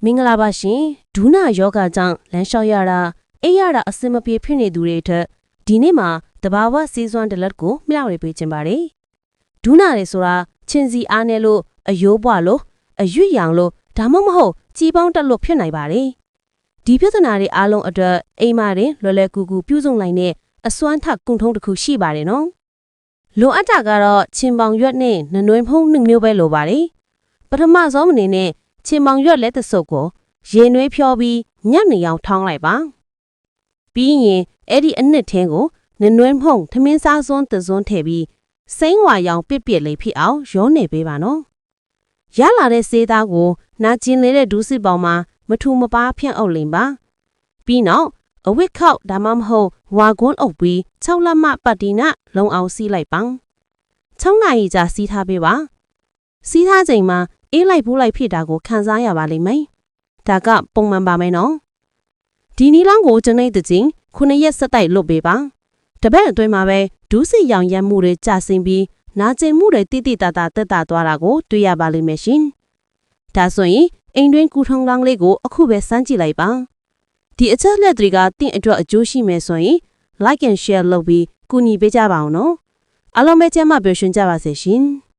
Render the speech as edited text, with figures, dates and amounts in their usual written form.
မင်္ဂလာပါရှင်ဒူးနာယောဂကြောင့်လမ်းလျှောက်ရတာအိပ်ရတာအဆင်မပြေဖြစ်နေသူတွေထက်ဒီနေ့မှာတဘာဝစီးစွမ်းတလက်ကိုမျှဝေပေးခြင်းပါတယ်ဒူးနာတွေဆိုတာချင်းစီအားနဲ့လို့အယိုးပွားလို့အရွတ်ရောင်လို့ဒါမှမဟုတ်ကြီးပေါင်းတက်လို့ဖြစ်နိုင်ပါတယ်ဒီပြဿနာတွေအားလုံးအတွက်အိမ်မတွင်လွယ်လွယ်ကူကူပြုစုနိုင်တဲ့အစွမ်းထကုံထုံးတစ်ခုရှိပါတယ်နော်လိုအပ်တာကတော့ချင်းပေါင်ရွက်နဲ့နနွေးဖုံး2မျိုးပဲလိုပါတယ်ပထမဆုံးအနေနဲ့ချင်းပေါင်ရွက်လက်သစုပ်ကိုရေနွေးဖြောပြီးညက်နေအောင်ထောင်းလိုက်ပါပြီးရင်အဲ့ဒီအနှစ်ထင်းကိုနနွေးဖုံးထမင်းစားစွန်းသစွန်းထည့်ပြီးစိမ့်ဝါရောင်ပစ်ပစ်လေးဖြစ်အောင်ရောနေပေးပါနော်ရလာတဲ့ဆေးသားကိုနာကျင်လေးတဲ့ဒူးစစ်ပေါင်မှာမထူမပါဖြန့်အုပ်လိမ့်ပါပြီးနောက်အဝတ်ခောက်ဒါမှမဟုတ်ဝါကွန်းအုပ်ပြီး6လက်မပတ်တီနာလုံအောင်စီးလိုက်ပါ6နာရီကြာစီးထားပေးပါစီးထားချိန်မှာအေးလိုက်ဘူးလိုက်ဖြစ်တာကိုခံစားရပါလိမ့်မယ်ဒါကပုံမှန်ပါမယ်နော်ဒီနီလောင်းကိုကျွန်တော်တချင်း9ရက်ဆက်တိုက်လုပ်ပေးပါတပတ်အတွင်းမှာပဲဒူးစစ်ရောင်ရမ်းမှုတွေကျဆင်းပြီးနာကျင်မှုတွေတိတိတတာတက်တာသွားတာကိုတွေ့ရပါလိမ့်မယ်ရှင်ဒါဆိုရင်အိမ်တွင်းကူထုံလောင်းလေးကိုအခုပဲစမ်းကြည့်လိုက်ပါဒီအချက်လက်တွေကတင့်အတွက်အကျိုးရှိမယ်ဆိုရင် like and share လုပ်ပြီးကူညီပေးကြပါအောင်နော်အားလုံးပဲကျမ်းမာပျော်ရွှင်ကြပါစေရှင်